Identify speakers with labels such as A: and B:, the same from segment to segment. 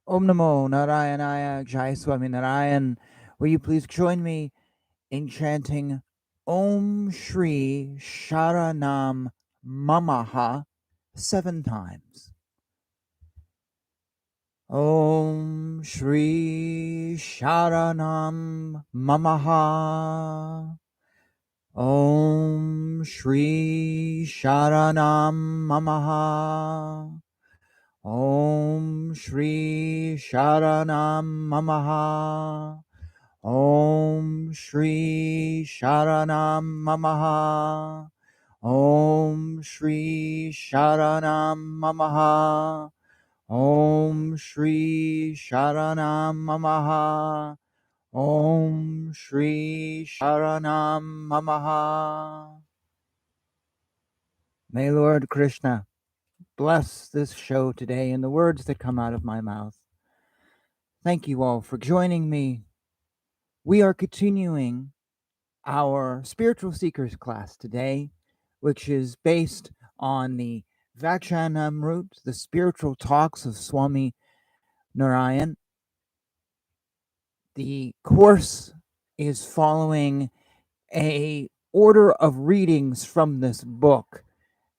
A: Om Namo Narayanaya Jai Swaminarayan. Will you please join me in chanting Om Shri Sharanam Mamah 7 times. Om Shri Sharanam Mamah. Om Shri Sharanam Mamah. Om Shri Sharanam Mamah. Om Shri Sharanam Mamah. Om Shri Sharanam Mamah. Om Shri Sharanam Mamah. Om Shri Sharanam Mamah. May Lord Krishna bless this show today and the words that come out of my mouth. Thank you all for joining me. We are continuing our Spiritual Seekers class today, which is based on the Vachanamrut, the spiritual talks of Swami Narayan. The course is following a order of readings from this book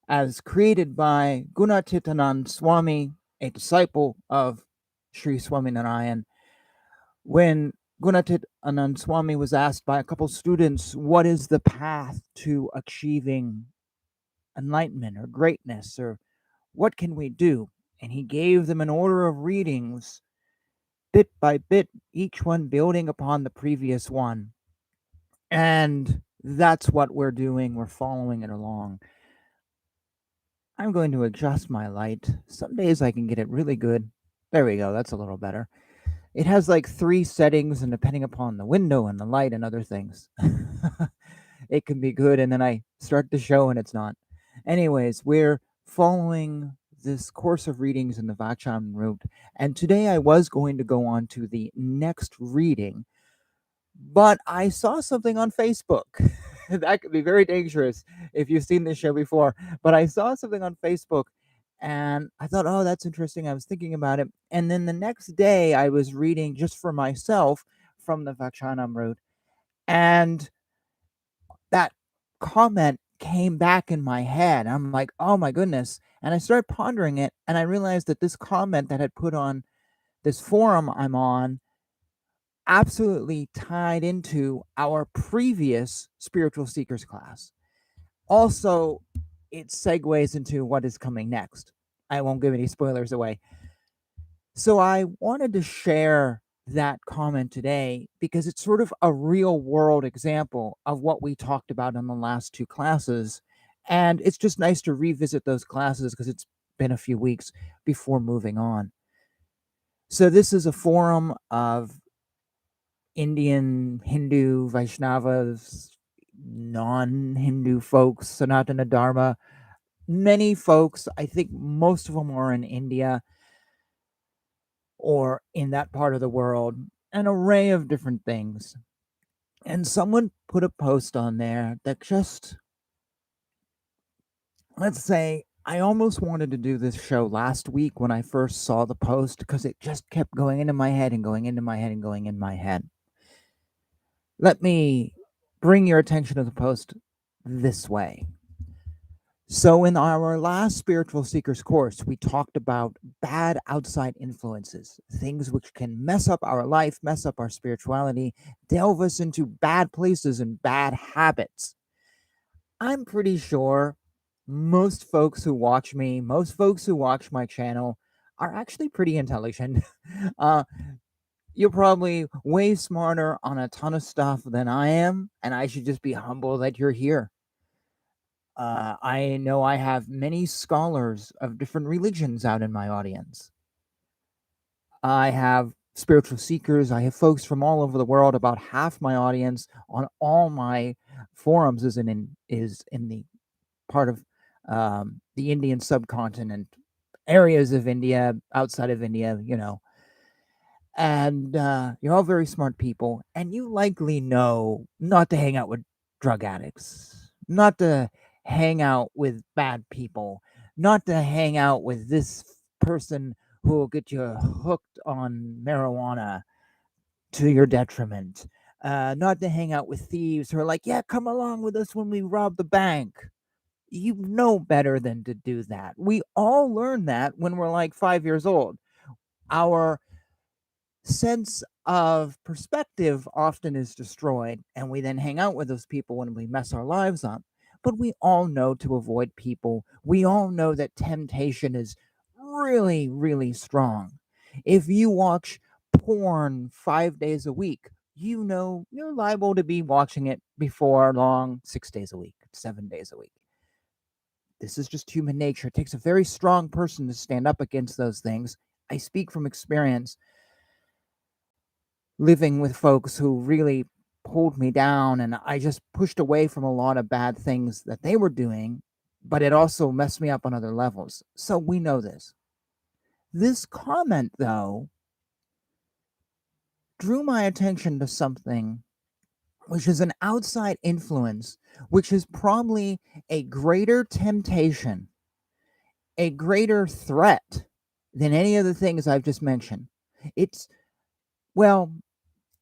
A: as created by Gunatitanand Swami, a disciple of Shree Swaminarayan. When Gunatitanand Swami was asked by a couple students, what is the path to achieving enlightenment or greatness, or what can we do? And he gave them an order of readings, bit by bit, each one building upon the previous one. And that's what we're doing. We're following it along. I'm going to adjust my light. Some days I can get it really good. There we go. That's a little better. It has like 3 settings, and depending upon the window and the light and other things, it can be good. And then I start the show and it's not. Anyways, we're following this course of readings in the Vachanamrut. And today I was going to go on to the next reading, but I saw something on Facebook. That could be very dangerous if you've seen this show before. But I saw something on Facebook and I thought, oh, that's interesting. I was thinking about it. And then the next day I was reading just for myself from the Vachanamrut. And that comment came back in my head. I'm like, oh my goodness. And I started pondering it. And I realized that this comment that I put on this forum I'm on absolutely tied into our previous Spiritual Seekers class. Also, it segues into what is coming next. I won't give any spoilers away. So I wanted to share that comment today because it's sort of a real world example of what we talked about in the last 2 classes. And it's just nice to revisit those classes because it's been a few weeks before moving on. So this is a forum of Indian, Hindu, Vaishnavas, non-Hindu folks, Sanatana Dharma. Many folks, I think most of them are in India or in that part of the world, an array of different things. And someone put a post on there that just, let's say, I almost wanted to do this show last week when I first saw the post because it just kept going into my head and going into my head and going in my head. Let me bring your attention to the post this way. So, in our last Spiritual Seekers course, we talked about bad outside influences, things which can mess up our life, mess up our spirituality, delve us into bad places and bad habits. I'm pretty sure most folks who watch me, most folks who watch my channel, are actually pretty intelligent. You're probably way smarter on a ton of stuff than I am, and I should just be humble that you're here. I know I have many scholars of different religions out in my audience. I have spiritual seekers. I have folks from all over the world. About half my audience on all my forums is in the part of the Indian subcontinent, areas of India, outside of India, And you're all very smart people, and you likely know not to hang out with drug addicts, not to hang out with bad people, not to hang out with this person who will get you hooked on marijuana to your detriment. Not to hang out with thieves who are like, yeah, come along with us when we rob the bank. You know better than to do that. We all learn that when we're like 5 years old. Our sense of perspective often is destroyed, and we then hang out with those people when we mess our lives up. But we all know to avoid people. We all know that temptation is really, really strong. If you watch porn 5 days a week, you know you're liable to be watching it before long 6 days a week, 7 days a week. This is just human nature. It takes a very strong person to stand up against those things. I speak from experience living with folks who really pulled me down, and I just pushed away from a lot of bad things that they were doing, but it also messed me up on other levels. So we know this. This comment, though, drew my attention to something which is an outside influence, which is probably a greater temptation, a greater threat than any of the things I've just mentioned. It's, well,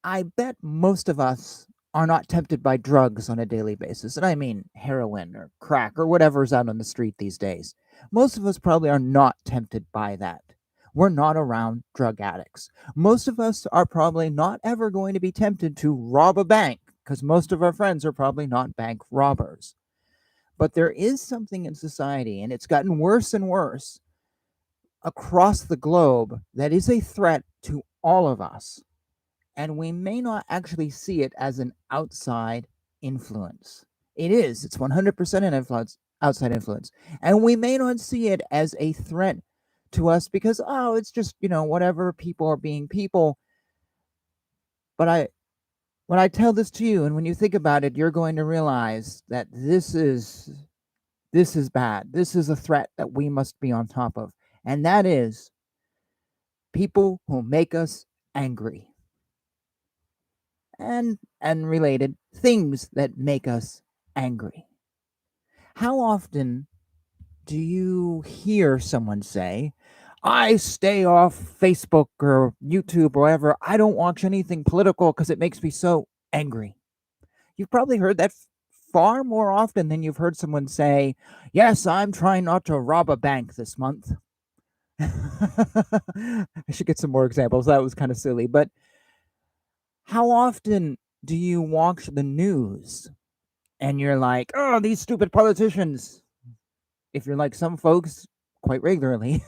A: I bet most of us are not tempted by drugs on a daily basis. And I mean heroin or crack or whatever's out on the street these days. Most of us probably are not tempted by that. We're not around drug addicts. Most of us are probably not ever going to be tempted to rob a bank because most of our friends are probably not bank robbers. But there is something in society, and it's gotten worse and worse across the globe, that is a threat to all of us. And we may not actually see it as an outside influence. It is, it's 100% an influence, outside influence. And we may not see it as a threat to us because, oh, it's just, whatever, people are being people. But when I tell this to you, and when you think about it, you're going to realize that this is bad. This is a threat that we must be on top of. And that is people who make us angry. And related things that make us angry. How often do you hear someone say, I stay off Facebook or YouTube or wherever. I don't watch anything political because it makes me so angry. You've probably heard that far more often than you've heard someone say, yes, I'm trying not to rob a bank this month. I should get some more examples. That was kind of silly. But how often do you watch the news and you're like, oh, these stupid politicians? If you're like some folks, quite regularly.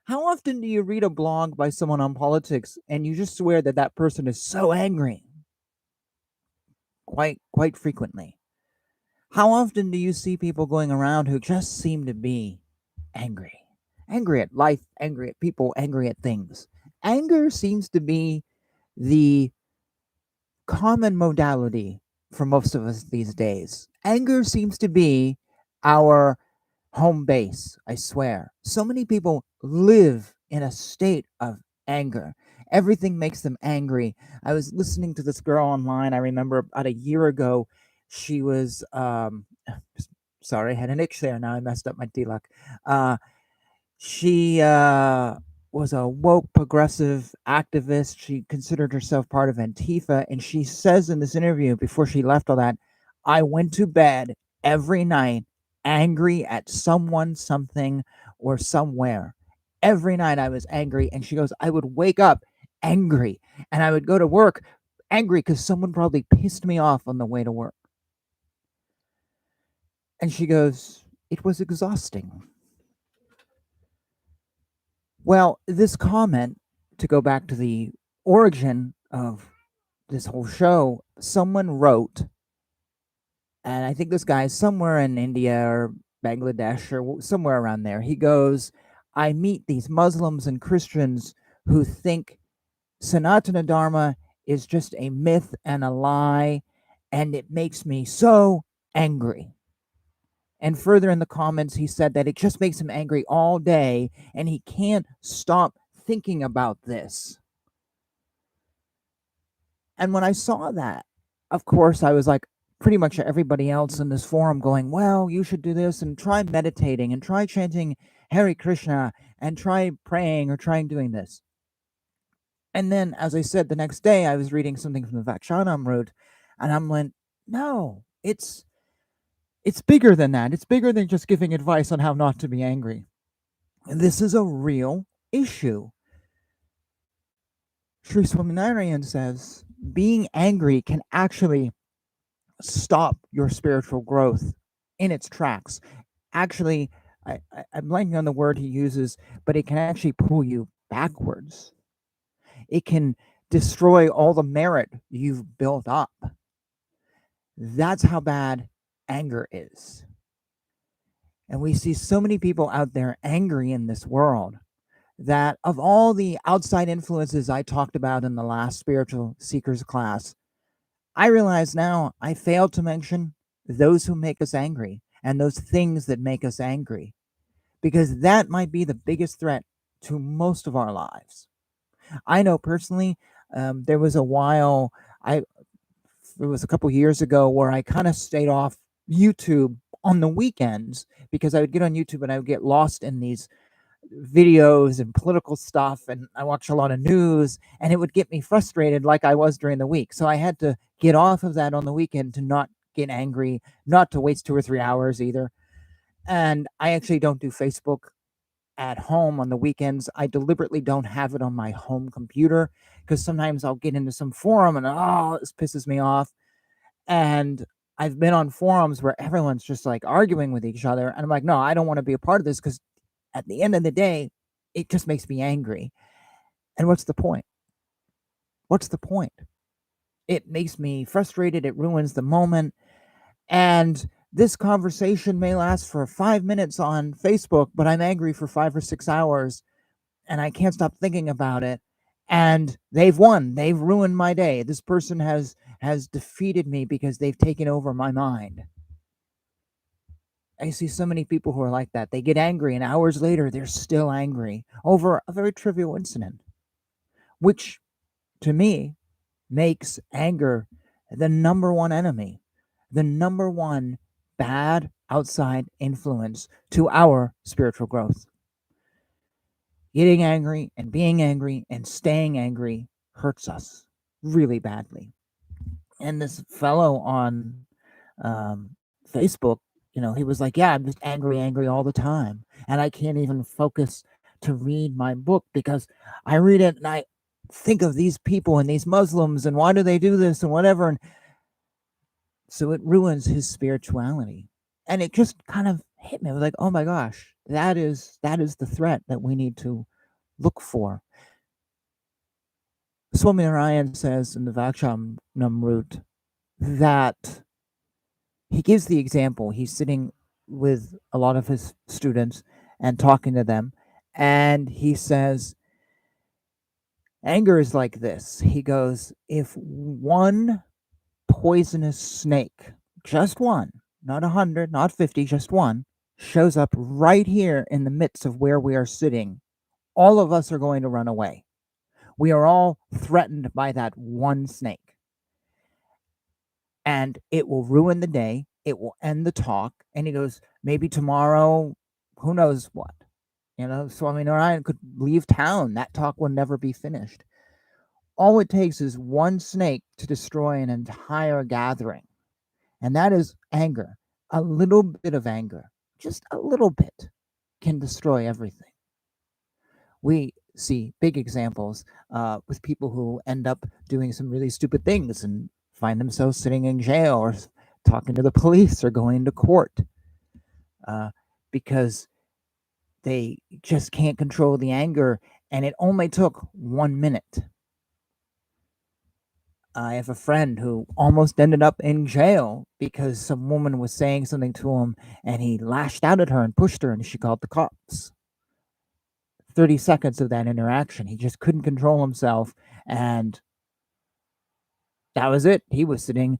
A: How often do you read a blog by someone on politics and you just swear that that person is so angry? Quite frequently. How often do you see people going around who just seem to be angry? Angry at life, angry at people, angry at things. Anger seems to be the common modality for most of us these days. Anger seems to be our home base, I swear. So many people live in a state of anger. Everything makes them angry. I was listening to this girl online. I remember about a year ago, she was sorry, I had an itch there. Now I messed up my D-Luck. She was a woke progressive activist. She considered herself part of Antifa. And she says in this interview, before she left all that, I went to bed every night angry at someone, something, or somewhere. Every night I was angry. And she goes, I would wake up angry and I would go to work angry because someone probably pissed me off on the way to work. And she goes, it was exhausting. Well, this comment, to go back to the origin of this whole show, someone wrote, and I think this guy is somewhere in India or Bangladesh or somewhere around there. He goes, I meet these Muslims and Christians who think Sanatana Dharma is just a myth and a lie, and it makes me so angry. And further in the comments, he said that it just makes him angry all day, and he can't stop thinking about this. And when I saw that, of course, I was like pretty much everybody else in this forum going, well, you should do this and try meditating and try chanting Hare Krishna and try praying or trying doing this. And then, as I said, the next day I was reading something from the Vachanamrut, and I'm like, no, it's bigger than that. It's bigger than just giving advice on how not to be angry. This is a real issue. Shree Swaminarayan says being angry can actually stop your spiritual growth in its tracks. Actually, I'm blanking on the word he uses, but it can actually pull you backwards. It can destroy all the merit you've built up. That's how bad anger is. And we see so many people out there angry in this world that of all the outside influences I talked about in the last spiritual seekers class, I realize now I failed to mention those who make us angry and those things that make us angry, because that might be the biggest threat to most of our lives. I know personally, there was a while, it was a couple years ago, where I kind of stayed off YouTube on the weekends because I would get on YouTube and I would get lost in these videos and political stuff, and I watch a lot of news, and it would get me frustrated like I was during the week. So I had to get off of that on the weekend to not get angry, not to waste 2 or 3 hours either. And I actually don't do Facebook at home on the weekends. I deliberately don't have it on my home computer because sometimes I'll get into some forum and this pisses me off. And I've been on forums where everyone's just like arguing with each other, and I'm like, no, I don't want to be a part of this, because at the end of the day, it just makes me angry. And what's the point? What's the point? It makes me frustrated. It ruins the moment. And this conversation may last for 5 minutes on Facebook, but I'm angry for 5 or 6 hours and I can't stop thinking about it. And they've won. They've ruined my day. This person has defeated me because they've taken over my mind. I see so many people who are like that. They get angry, and hours later, they're still angry over a very trivial incident, which, to me, makes anger the number one enemy, the number one bad outside influence to our spiritual growth. Getting angry and being angry and staying angry hurts us really badly. And this fellow on Facebook, he was like, yeah, I'm just angry all the time. And I can't even focus to read my book because I read it and I think of these people and these Muslims and why do they do this and whatever. And so it ruins his spirituality. And it just kind of hit me. I was like, oh my gosh, that is the threat that we need to look for. Swaminarayan says in the Vachanamrut that he gives the example. He's sitting with a lot of his students and talking to them, and he says, anger is like this. He goes, if one poisonous snake, just one, not 100, not 50, just one, shows up right here in the midst of where we are sitting, all of us are going to run away. We are all threatened by that one snake. And it will ruin the day. It will end the talk. And he goes, maybe tomorrow, who knows what? Swaminarayan could leave town. That talk will never be finished. All it takes is one snake to destroy an entire gathering. And that is anger. A little bit of anger, just a little bit, can destroy everything. We see big examples with people who end up doing some really stupid things and find themselves sitting in jail or talking to the police or going to court because they just can't control the anger, and it only took 1 minute. I have a friend who almost ended up in jail because some woman was saying something to him and he lashed out at her and pushed her and she called the cops. 30 seconds of that interaction, he just couldn't control himself, and that was it. He was sitting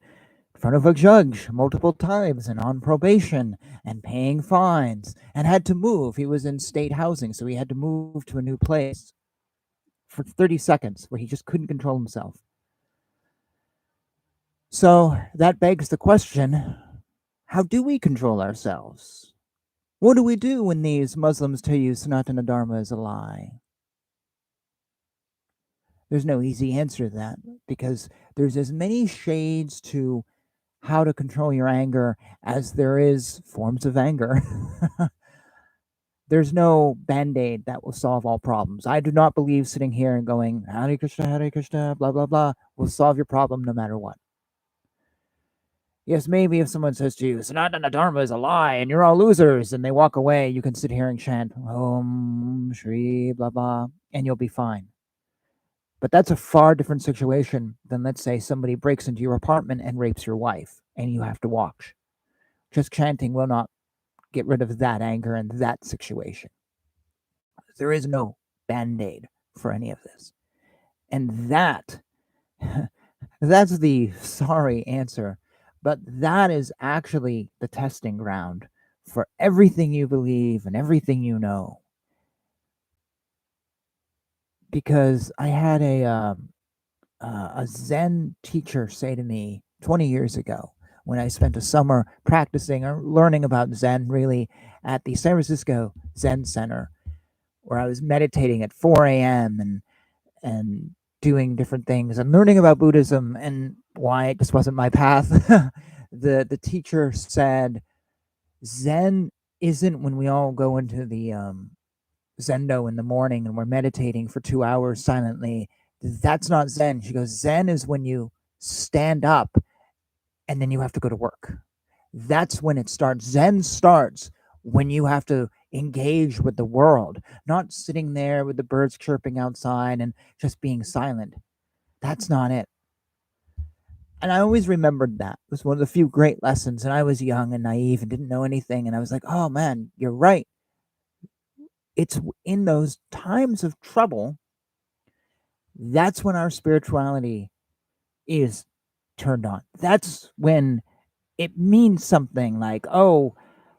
A: in front of a judge multiple times and on probation and paying fines and had to move. He was in state housing, so he had to move to a new place for 30 seconds where he just couldn't control himself. So that begs the question, how do we control ourselves? What do we do when these Muslims tell you Sanatana Dharma is a lie? There's no easy answer to that because there's as many shades to how to control your anger as there is forms of anger. There's no band-aid that will solve all problems. I do not believe sitting here and going, Hare Krishna, blah, blah, blah, will solve your problem no matter what. Yes, maybe if someone says to you, Sanatana Dharma is a lie and you're all losers, and they walk away, you can sit here and chant, Om, Shri, blah, blah, and you'll be fine. But that's a far different situation than, let's say, somebody breaks into your apartment and rapes your wife, and you have to watch. Just chanting will not get rid of that anger and that situation. There is no band-aid for any of this. And that's the sorry answer, but that is actually the testing ground for everything you believe and everything you know. Because I had a Zen teacher say to me 20 years ago when I spent a summer practicing or learning about Zen really at the San Francisco Zen Center, where I was meditating at 4 a.m. and doing different things and learning about Buddhism and why it just wasn't my path. The teacher said, Zen isn't when we all go into the Zendo in the morning and we're meditating for 2 hours silently. That's not Zen. She goes, Zen is when you stand up and then you have to go to work. That's when it starts. Zen starts when you have to engage with the world, not sitting there with the birds chirping outside and just being silent. That's not it. And I always remembered that. It was one of the few great lessons. And I was young and naive and didn't know anything. And I was like, oh man, you're right. It's in those times of trouble, that's when our spirituality is turned on. That's when it means something like, oh,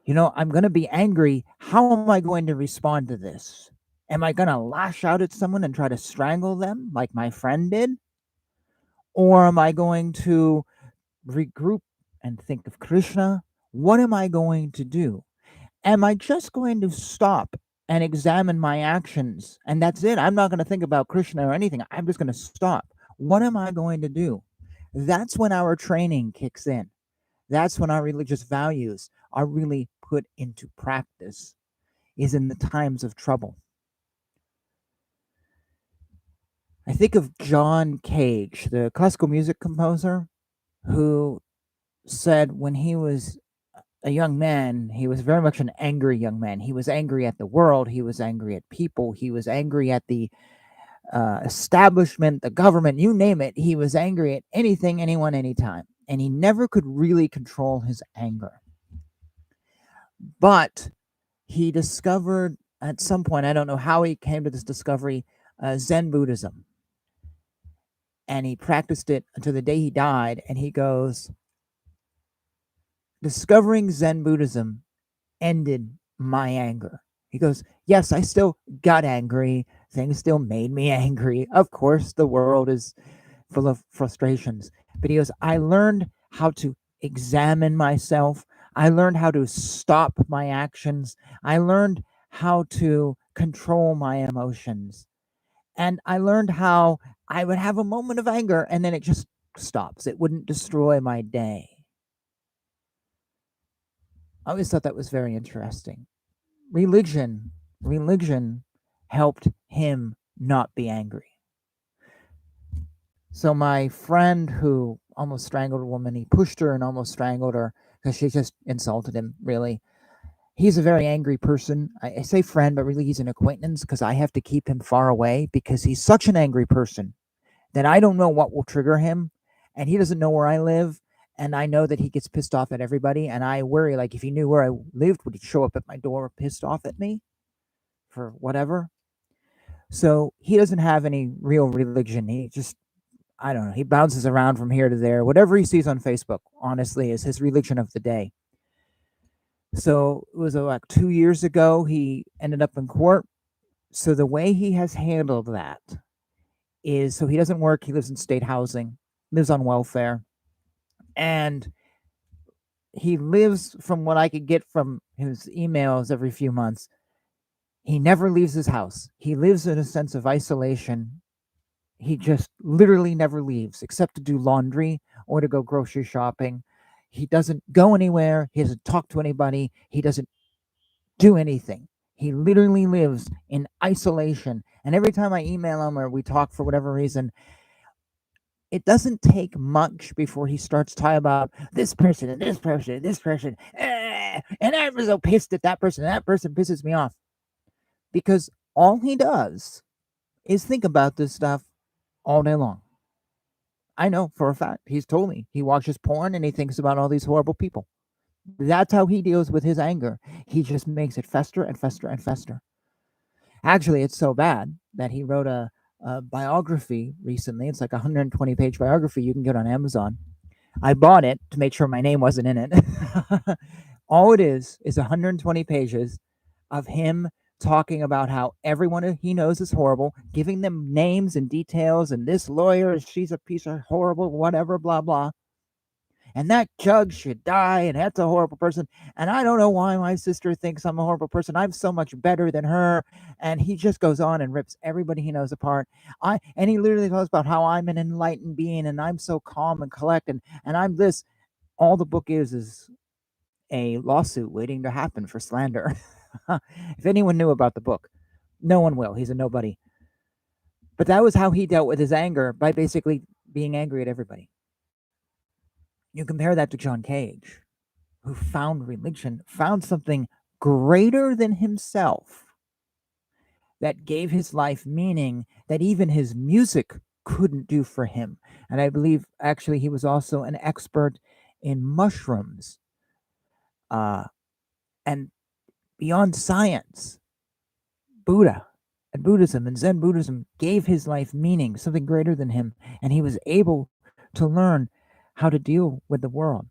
A: I'm going to be angry. How am I going to respond to this? Am I going to lash out at someone and try to strangle them like my friend did? Or am I going to regroup and think of Krishna? What am I going to do? Am I just going to stop and examine my actions? And that's it. I'm not going to think about Krishna or anything. I'm just going to stop. What am I going to do? That's when our training kicks in. That's when our religious values are really put into practice, is in the times of trouble. I think of John Cage, the classical music composer, who said when he was a young man, he was very much an angry young man. He was angry at the world. He was angry at people. He was angry at the establishment, the government, you name it. He was angry at anything, anyone, anytime. And he never could really control his anger. But he discovered at some point, I don't know how he came to this discovery, Zen Buddhism. And he practiced it until the day he died. And he goes, discovering Zen Buddhism ended my anger. He goes, yes, I still got angry. Things still made me angry. Of course, the world is full of frustrations. But he goes, I learned how to examine myself. I learned how to stop my actions. I learned how to control my emotions. And I learned how I would have a moment of anger and then it just stops. It wouldn't destroy my day. I always thought that was very interesting. Religion helped him not be angry. So my friend who almost strangled a woman, he pushed her and almost strangled her because she just insulted him, really. He's a very angry person. I say friend, but really he's an acquaintance because I have to keep him far away because he's such an angry person that I don't know what will trigger him, and he doesn't know where I live, and I know that he gets pissed off at everybody, and I worry, like, if he knew where I lived, would he show up at my door pissed off at me for whatever? So he doesn't have any real religion. He just, I don't know, he bounces around from here to there. Whatever he sees on Facebook, honestly, is his religion of the day. So it was like 2 years ago, he ended up in court. So the way he has handled that is, so he doesn't work, he lives in state housing, lives on welfare, and he lives, from what I could get from his emails every few months. He never leaves his house. He lives in a sense of isolation. He just literally never leaves except to do laundry or to go grocery shopping. He doesn't go anywhere. He doesn't talk to anybody. He doesn't do anything. He literally lives in isolation. And every time I email him or we talk for whatever reason, it doesn't take much before he starts talking about this person and this person and this person. And I'm so pissed at that person. And that person pisses me off. Because all he does is think about this stuff all day long. I know for a fact. He's told me. He watches porn and he thinks about all these horrible people. That's how he deals with his anger. He just makes it fester and fester and fester. Actually, it's so bad that he wrote a biography recently. It's like a 120-page biography you can get on Amazon. I bought it to make sure my name wasn't in it. All it is 120 pages of him talking about how everyone he knows is horrible, giving them names and details, and this lawyer, she's a piece of horrible, whatever, blah, blah. And that judge should die, and that's a horrible person. And I don't know why my sister thinks I'm a horrible person. I'm so much better than her. And he just goes on and rips everybody he knows apart. And he literally talks about how I'm an enlightened being, and I'm so calm and collected, and I'm this. All the book is a lawsuit waiting to happen for slander. If anyone knew about the book, no one will. He's a nobody. But that was how he dealt with his anger, by basically being angry at everybody. You compare that to John Cage, who found religion, found something greater than himself that gave his life meaning that even his music couldn't do for him. And I believe actually he was also an expert in mushrooms and beyond science. Buddha and Buddhism and Zen Buddhism gave his life meaning, something greater than him, and he was able to learn how to deal with the world.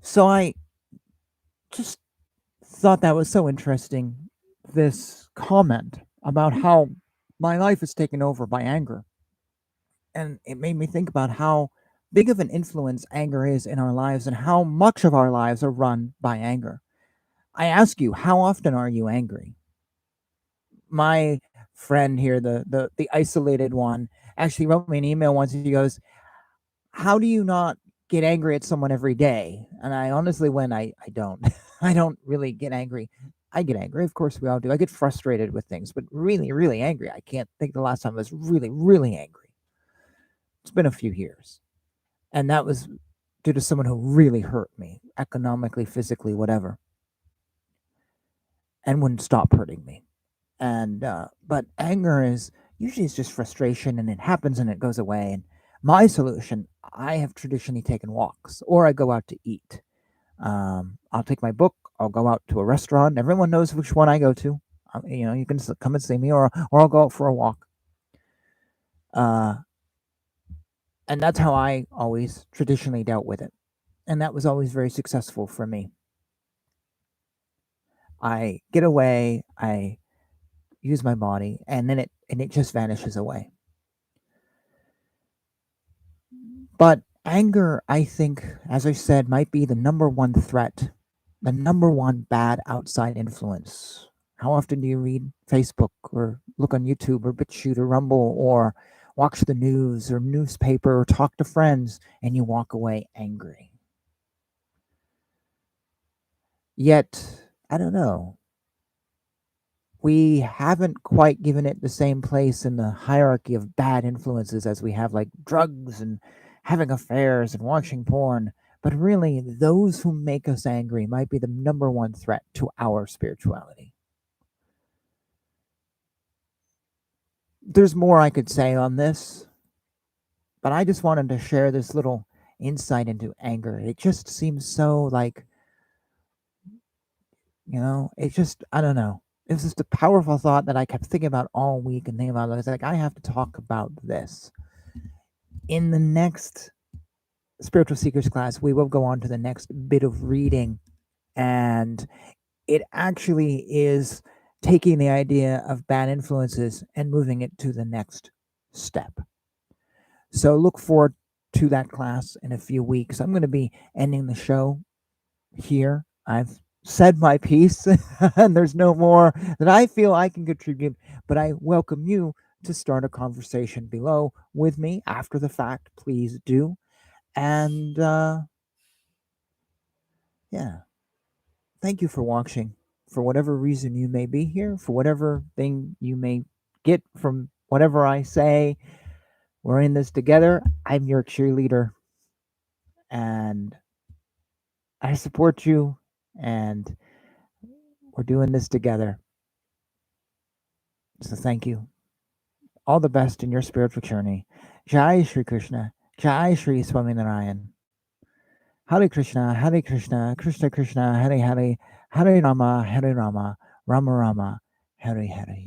A: So I just thought that was so interesting, this comment about how my life is taken over by anger. And it made me think about how big of an influence anger is in our lives and how much of our lives are run by anger. I ask you, how often are you angry? My friend here, the isolated one, actually wrote me an email once. He goes, how do you not get angry at someone every day? And I honestly went, I don't. I don't really get angry. I get angry. Of course we all do. I get frustrated with things, but really, really angry. I can't think the last time I was really, really angry. It's been a few years. And that was due to someone who really hurt me, economically, physically, whatever, and wouldn't stop hurting me. And but anger is usually it's just frustration, and it happens and it goes away. And my solution, I have traditionally taken walks, or I go out to eat. I'll take my book. I'll go out to a restaurant. Everyone knows which one I go to. You can come and see me, or I'll go out for a walk. And that's how I always traditionally dealt with it, and that was always very successful for me. I get away. I use my body, and then it just vanishes away. But anger, I think, as I said, might be the number one threat, the number one bad outside influence. How often do you read Facebook or look on YouTube or BitChute or Rumble or watch the news or newspaper or talk to friends and you walk away angry? Yet, I don't know. We haven't quite given it the same place in the hierarchy of bad influences as we have like drugs and having affairs and watching porn. But really, those who make us angry might be the number one threat to our spirituality. There's more I could say on this, but I just wanted to share this little insight into anger. It just seems so like, it just, I don't know. It was just a powerful thought that I kept thinking about all week and thinking about it. I was like, I have to talk about this. In the next Spiritual Seekers class, we will go on to the next bit of reading, and it actually is taking the idea of bad influences and moving it to the next step. So look forward to that class in a few weeks. I'm going to be ending the show here. I've said my piece, and there's no more that I feel I can contribute, but I welcome you to start a conversation below with me after the fact. Please do. And yeah, thank you for watching. For whatever reason you may be here, for whatever thing you may get from whatever I say, we're in this together. I'm your cheerleader, and I support you, and we're doing this together. So thank you. All the best in your spiritual journey. Jai Shri Krishna. Jai Shri Swaminarayan. Hare Krishna, Hare Krishna, Krishna Krishna, Hare Hare, Hare Rama, Rama Rama, Hare Hare.